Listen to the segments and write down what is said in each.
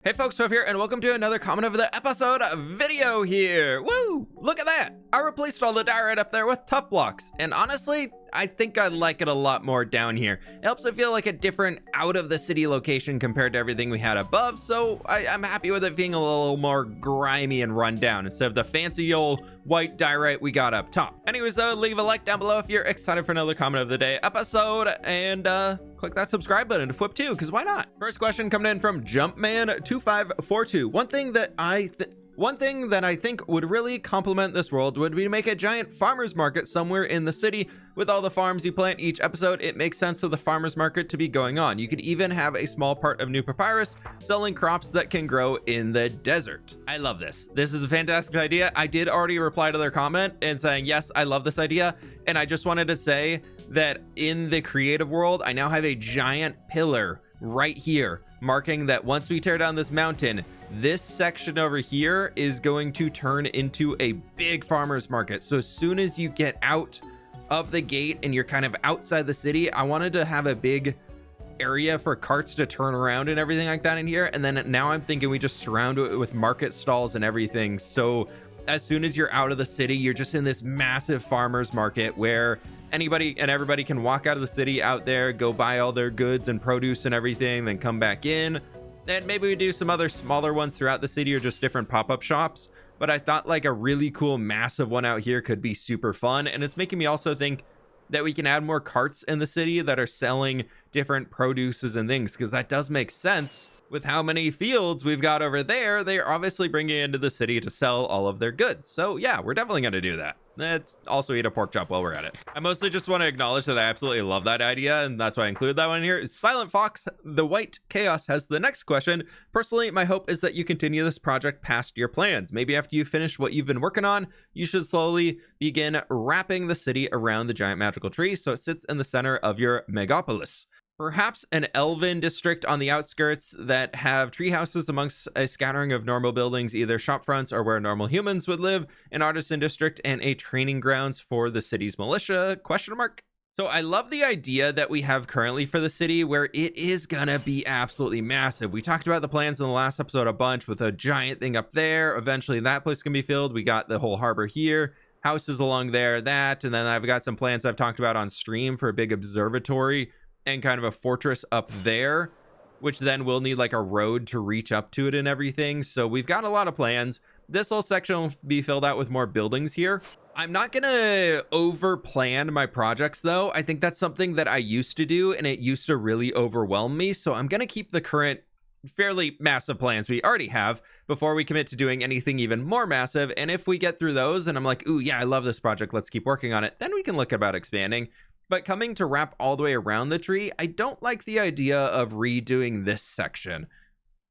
Hey folks, fWhiptwo here, and welcome to another comment of the episode video here. Woo! Look at that! I replaced all the diorite up there with tough blocks, and honestly, I think I like it a lot more down here. It helps it feel like a different out of the city location compared to everything we had above, so I'm happy with it being a little more grimy and run down instead of the fancy old white diorite we got up top. Anyways though, leave a like down below if you're excited for another comment of the day episode, and click that subscribe button to fWhiptwo, because why not? First question coming in from Jumpman2542. One thing that I think would really complement this world would be to make a giant farmer's market somewhere in the city. With all the farms you plant each episode, it makes sense for the farmer's market to be going on. You could even have a small part of New Papyrus selling crops that can grow in the desert. I love this. This is a fantastic idea. I did already reply to their comment and saying, yes, I love this idea. And I just wanted to say that in the creative world, I now have a giant pillar right here, marking that once we tear down this mountain, this section over here is going to turn into a big farmer's market. So as soon as you get out of the gate and you're kind of outside the city, I wanted to have a big area for carts to turn around and everything like that in here. And then now I'm thinking we just surround it with market stalls and everything. So as soon as you're out of the city, you're just in this massive farmer's market where anybody and everybody can walk out of the city out there, go buy all their goods and produce and everything, then come back in. And maybe we do some other smaller ones throughout the city or just different pop-up shops. But I thought like a really cool massive one out here could be super fun. And it's making me also think that we can add more carts in the city that are selling different produces and things, because that does make sense. With how many fields we've got over there, they're obviously bringing it into the city to sell all of their goods. So yeah, we're definitely going to do that. Let's also eat a pork chop while we're at it. I mostly just want to acknowledge that I absolutely love that idea, and that's why I included that one here. Silent Fox, the White Chaos, has the next question. Personally, my hope is that you continue this project past your plans. Maybe after you finish what you've been working on, you should slowly begin wrapping the city around the giant magical tree so it sits in the center of your megapolis. Perhaps an elven district on the outskirts that have tree houses amongst a scattering of normal buildings, either shop fronts or where normal humans would live, an artisan district, and a training grounds for the city's militia, ? So I love the idea that we have currently for the city, where it is gonna be absolutely massive. We talked about the plans in the last episode a bunch, with a giant thing up there. Eventually that place can be filled. We got the whole harbor here, houses along there, that, and then I've got some plans I've talked about on stream for a big observatory and kind of a fortress up there, which then will need like a road to reach up to it and everything. So we've got a lot of plans. This whole section will be filled out with more buildings here. I'm not gonna over plan my projects though. I think that's something that I used to do and it used to really overwhelm me. So I'm gonna keep the current fairly massive plans we already have before we commit to doing anything even more massive. And if we get through those and I'm like, ooh, yeah, I love this project, let's keep working on it, then we can look about expanding. But coming to wrap all the way around the tree, I don't like the idea of redoing this section.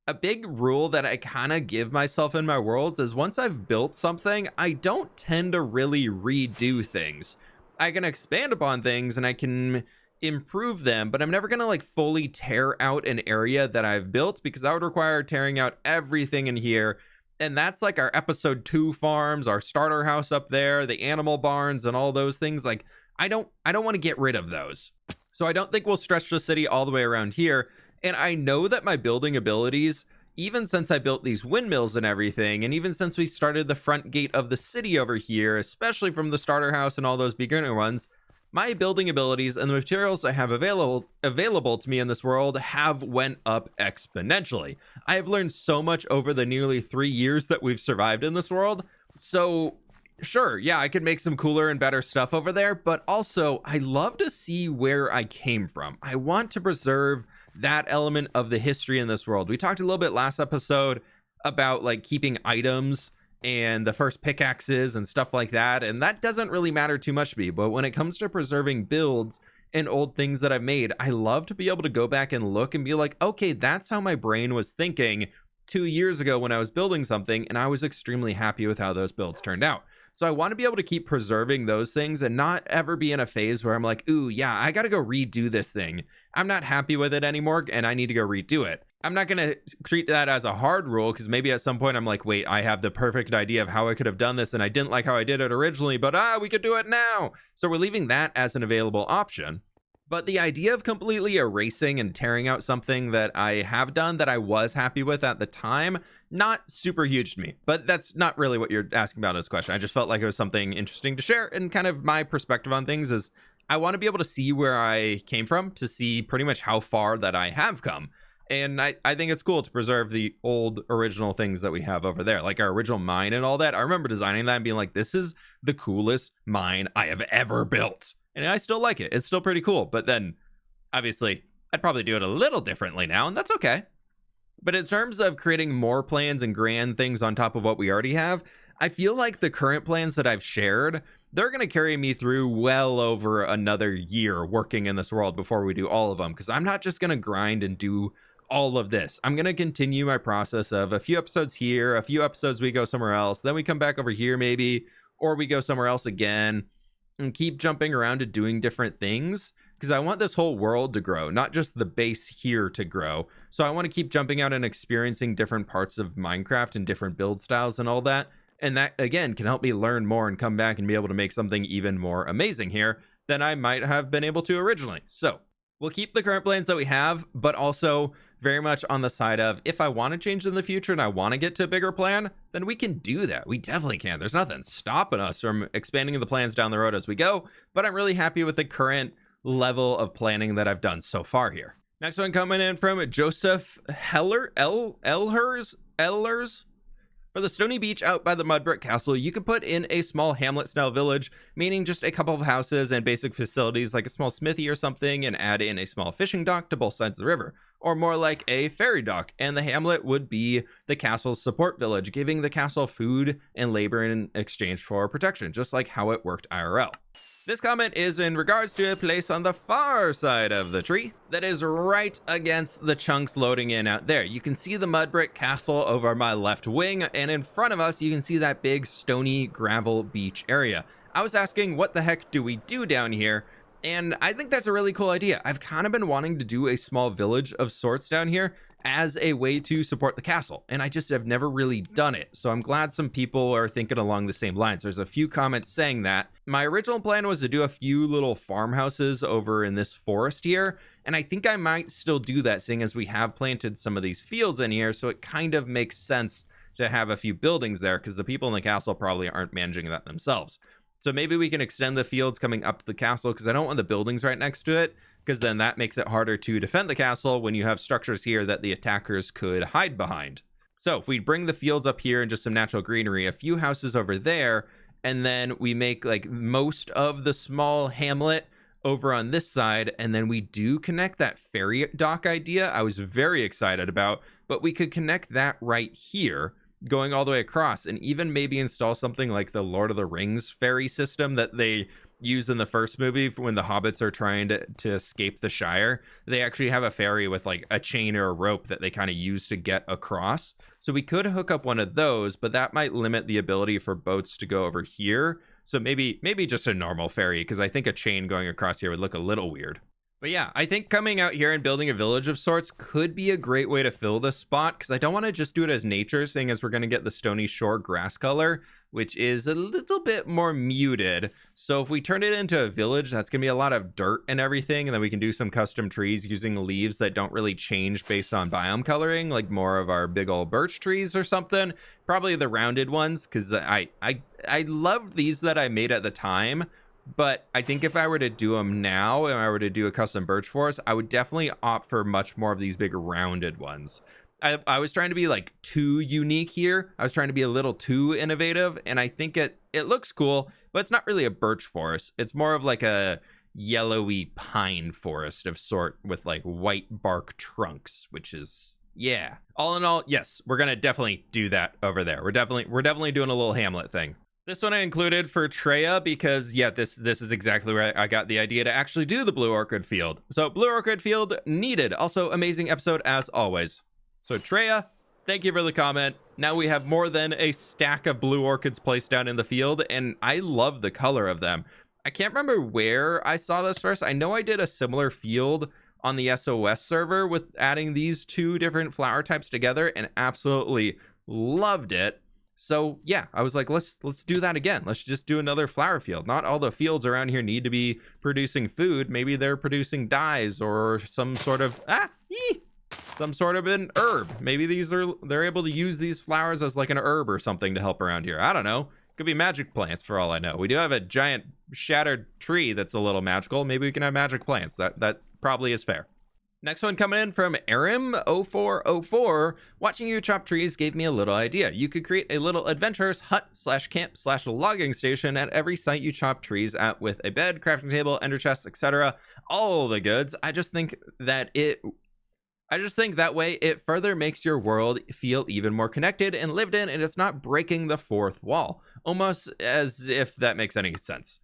A big rule that I kind of give myself in my worlds is once I've built something, I don't tend to really redo things. I can expand upon things and I can improve them, but I'm never going to like fully tear out an area that I've built, because that would require tearing out everything in here. And that's like our episode 2 farms, our starter house up there, the animal barns and all those things. Like, I don't want to get rid of those. So I don't think we'll stretch the city all the way around here. And I know that my building abilities, even since I built these windmills and everything, and even since we started the front gate of the city over here, especially from the starter house and all those beginner ones, my building abilities and the materials I have available to me in this world have went up exponentially. I have learned so much over the nearly 3 years that we've survived in this world. So sure, yeah, I could make some cooler and better stuff over there, but also I love to see where I came from. I want to preserve that element of the history in this world. We talked a little bit last episode about like keeping items and the first pickaxes and stuff like that, and that doesn't really matter too much to me. But when it comes to preserving builds and old things that I've made, I love to be able to go back and look and be like, okay, that's how my brain was thinking 2 years ago when I was building something, and I was extremely happy with how those builds turned out. So I want to be able to keep preserving those things and not ever be in a phase where I'm like, ooh, yeah, I got to go redo this thing. I'm not happy with it anymore and I need to go redo it. I'm not going to treat that as a hard rule, because maybe at some point I'm like, wait, I have the perfect idea of how I could have done this and I didn't like how I did it originally, but we could do it now. So we're leaving that as an available option. But the idea of completely erasing and tearing out something that I have done that I was happy with at the time, not super huge to me. But that's not really what you're asking about in this question. I just felt like it was something interesting to share, and kind of my perspective on things is I want to be able to see where I came from, to see pretty much how far that I have come. And I think it's cool to preserve the old original things that we have over there, like our original mine and all that. I remember designing that and being like, this is the coolest mine I have ever built. And I still like it. It's still pretty cool. But then, obviously, I'd probably do it a little differently now, and that's okay. But in terms of creating more plans and grand things on top of what we already have, I feel like the current plans that I've shared, they're going to carry me through well over another year working in this world before we do all of them, because I'm not just going to grind and do all of this. I'm going to continue my process of a few episodes here, a few episodes we go somewhere else, then we come back over here maybe, or we go somewhere else again, and keep jumping around to doing different things, because I want this whole world to grow, not just the base here to grow. So I want to keep jumping out and experiencing different parts of Minecraft and different build styles and all that. And that, again, can help me learn more and come back and be able to make something even more amazing here than I might have been able to originally. So we'll keep the current plans that we have, but also very much on the side of, if I want to change in the future and I want to get to a bigger plan, then we can do that. We definitely can. There's nothing stopping us from expanding the plans down the road as we go, but I'm really happy with the current level of planning that I've done so far here. Next one coming in from Joseph Ellers. For the stony beach out by the mud brick castle, you could put in a small hamlet-style village, meaning just a couple of houses and basic facilities like a small smithy or something, and add in a small fishing dock to both sides of the river, or more like a ferry dock, and the hamlet would be the castle's support village, giving the castle food and labor in exchange for protection, just like how it worked IRL. This comment is in regards to a place on the far side of the tree that is right against the chunks loading in out there. You can see the mud brick castle over my left wing, and in front of us you can see that big stony gravel beach area. I was asking, what the heck do we do down here? And I think that's a really cool idea. I've kind of been wanting to do a small village of sorts down here as a way to support the castle, and I just have never really done it. So I'm glad some people are thinking along the same lines. There's a few comments saying that. My original plan was to do a few little farmhouses over in this forest here, and I think I might still do that, seeing as we have planted some of these fields in here, so it kind of makes sense to have a few buildings there, because the people in the castle probably aren't managing that themselves. So maybe we can extend the fields coming up to the castle, because I don't want the buildings right next to it, because then that makes it harder to defend the castle when you have structures here that the attackers could hide behind. So if we bring the fields up here and just some natural greenery, a few houses over there, and then we make like most of the small hamlet over on this side, and then we do connect that ferry dock idea I was very excited about, but we could connect that right here, going all the way across, and even maybe install something like the Lord of the Rings ferry system that they use in the first movie when the hobbits are trying to escape the Shire. They actually have a ferry with like a chain or a rope that they kind of use to get across. So we could hook up one of those, but that might limit the ability for boats to go over here. So maybe just a normal ferry, because I think a chain going across here would look a little weird. But yeah, I think coming out here and building a village of sorts could be a great way to fill this spot, because I don't want to just do it as nature, seeing as we're going to get the stony shore grass color, which is a little bit more muted. So if we turn it into a village, that's going to be a lot of dirt and everything, and then we can do some custom trees using leaves that don't really change based on biome coloring, like more of our big old birch trees or something. Probably the rounded ones, because I love these that I made at the time. But I think if I were to do them now, and I were to do a custom birch forest, I would definitely opt for much more of these big rounded ones. I was trying to be like too unique here. I was trying to be a little too innovative, and I think it looks cool, but it's not really a birch forest. It's more of like a yellowy pine forest of sort with like white bark trunks, which is, yeah. All in all, yes, we're gonna definitely do that over there. We're definitely doing a little hamlet thing. This one I included for Treya because, yeah, this is exactly where I got the idea to actually do the Blue Orchid Field. So Blue Orchid Field needed. Also, amazing episode as always. So Treya, thank you for the comment. Now we have more than a stack of blue orchids placed down in the field, and I love the color of them. I can't remember where I saw this first. I know I did a similar field on the SOS server with adding these two different flower types together and absolutely loved it. So yeah, I was like, let's do that again. Let's just do another flower field. Not all the fields around here need to be producing food. Maybe they're producing dyes or some sort of some sort of an herb. Maybe they're able to use these flowers as like an herb or something to help around here. I don't know. Could be magic plants for all I know. We do have a giant shattered tree that's a little magical. Maybe we can have magic plants. That probably is fair. Next one coming in from Arim0404. Watching you chop trees gave me a little idea. You could create a little adventurous hut / camp / logging station at every site you chop trees at, with a bed, crafting table, ender chest, etc. All the goods. I just think that way it further makes your world feel even more connected and lived in, and it's not breaking the fourth wall. Almost as if that makes any sense.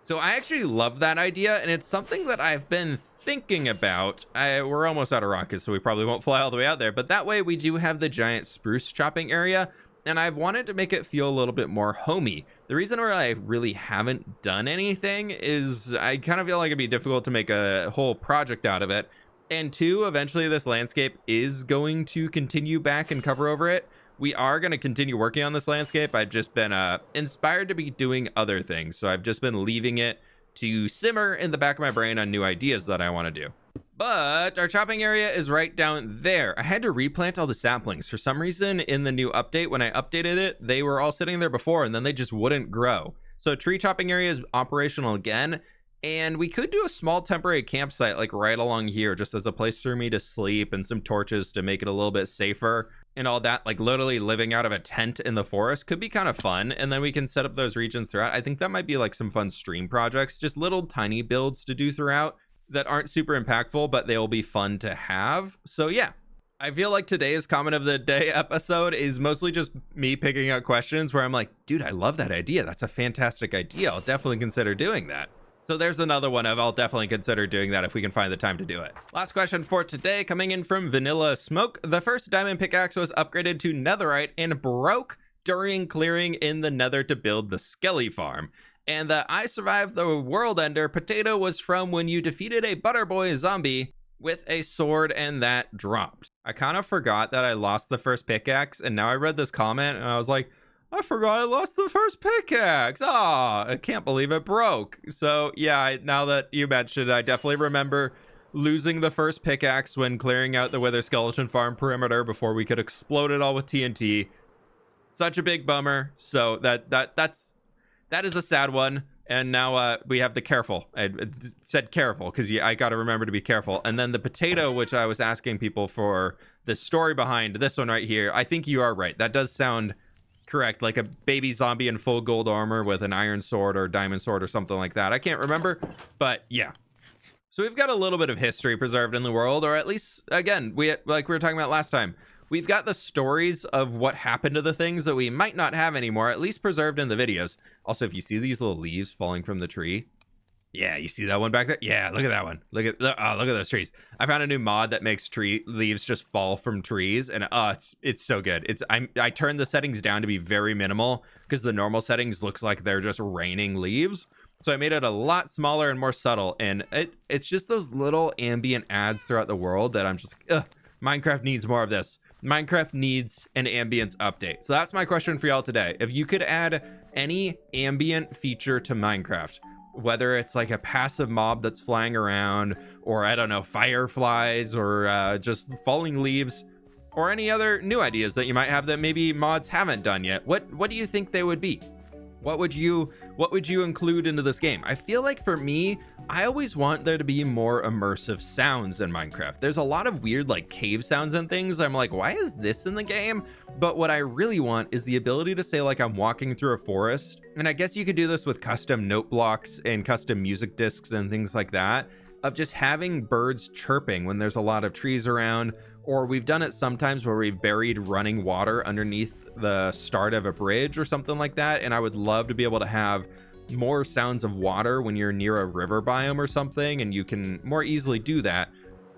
So I actually love that idea, and it's something that I've been thinking about. We're almost out of rockets, so we probably won't fly all the way out there, but that way we do have the giant spruce chopping area, and I've wanted to make it feel a little bit more homey. The reason why I really haven't done anything is I kind of feel like it'd be difficult to make a whole project out of it, and two, eventually this landscape is going to continue back and cover over it. We are going to continue working on this landscape. I've just been inspired to be doing other things, so I've just been leaving it to simmer in the back of my brain on new ideas that I want to do. But our chopping area is right down there. I had to replant all the saplings. For some reason in the new update, when I updated it, they were all sitting there before and then they just wouldn't grow. So tree chopping area is operational again. And we could do a small temporary campsite like right along here, just as a place for me to sleep, and some torches to make it a little bit safer and all that. Like literally living out of a tent in the forest could be kind of fun. And then we can set up those regions throughout. I think that might be like some fun stream projects, just little tiny builds to do throughout that aren't super impactful, but they'll be fun to have. So yeah, I feel like today's comment of the day episode is mostly just me picking out questions where I'm like, dude, I love that idea. That's a fantastic idea. I'll definitely consider doing that. So there's another one of I'll definitely consider doing that if we can find the time to do it. Last question for today, coming in from Vanilla Smoke. The first diamond pickaxe was upgraded to netherite and broke during clearing in the nether to build the Skelly farm. And the I survived the world ender potato was from when you defeated a Butterboy zombie with a sword and that dropped. I kind of forgot that I lost the first pickaxe, and now I read this comment and I was like, I forgot I lost the first pickaxe. I can't believe it broke. So yeah, now that you mentioned, I definitely remember losing the first pickaxe when clearing out the Wither Skeleton farm perimeter before we could explode it all with TNT. Such a big bummer. So that is a sad one. And now we have the careful. I said careful because I got to remember to be careful. And then the potato, which I was asking people for the story behind this one right here. I think you are right. That does sound correct, like a baby zombie in full gold armor with an iron sword or diamond sword or something like that. I can't remember, but yeah. So we've got a little bit of history preserved in the world, or at least, again, like we were talking about last time, we've got the stories of what happened to the things that we might not have anymore, at least preserved in the videos. Also, if you see these little leaves falling from the tree, yeah, you see that one back there? Yeah, look at that one. Look at those trees. I found a new mod that makes tree leaves just fall from trees, and it's so good. I turned the settings down to be very minimal because the normal settings looks like they're just raining leaves. So I made it a lot smaller and more subtle, and it's just those little ambient ads throughout the world that I'm just Minecraft needs more of this. Minecraft needs an ambience update. So that's my question for y'all today. If you could add any ambient feature to Minecraft, whether it's like a passive mob that's flying around, or I don't know, fireflies, or just falling leaves, or any other new ideas that you might have that maybe mods haven't done yet, what do you think they would be? What would you include into this game? I feel like for me, I always want there to be more immersive sounds in Minecraft. There's a lot of weird like cave sounds and things. I'm like, why is this in the game? But what I really want is the ability to say like I'm walking through a forest. And I guess you could do this with custom note blocks and custom music discs and things like that, of just having birds chirping when there's a lot of trees around. Or we've done it sometimes where we've buried running water underneath the start of a bridge or something like that. And I would love to be able to have more sounds of water when you're near a river biome or something, and you can more easily do that.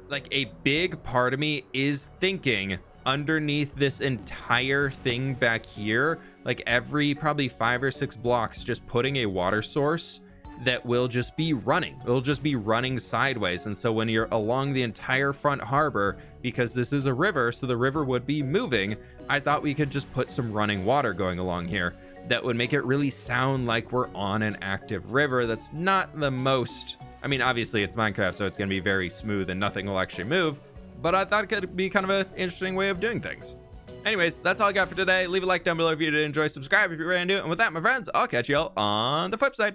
Like a big part of me is thinking underneath this entire thing back here, like every probably 5 or 6 blocks, just putting a water source that will just be running. It'll just be running sideways. And so when you're along the entire front harbor, because this is a river, so the river would be moving, I thought we could just put some running water going along here that would make it really sound like we're on an active river. That's not the most, I mean, obviously it's Minecraft, so it's going to be very smooth and nothing will actually move, but I thought it could be kind of an interesting way of doing things. Anyways, that's all I got for today. Leave a like down below if you did enjoy, subscribe if you're brand new, and with that, my friends, I'll catch y'all on the flip side.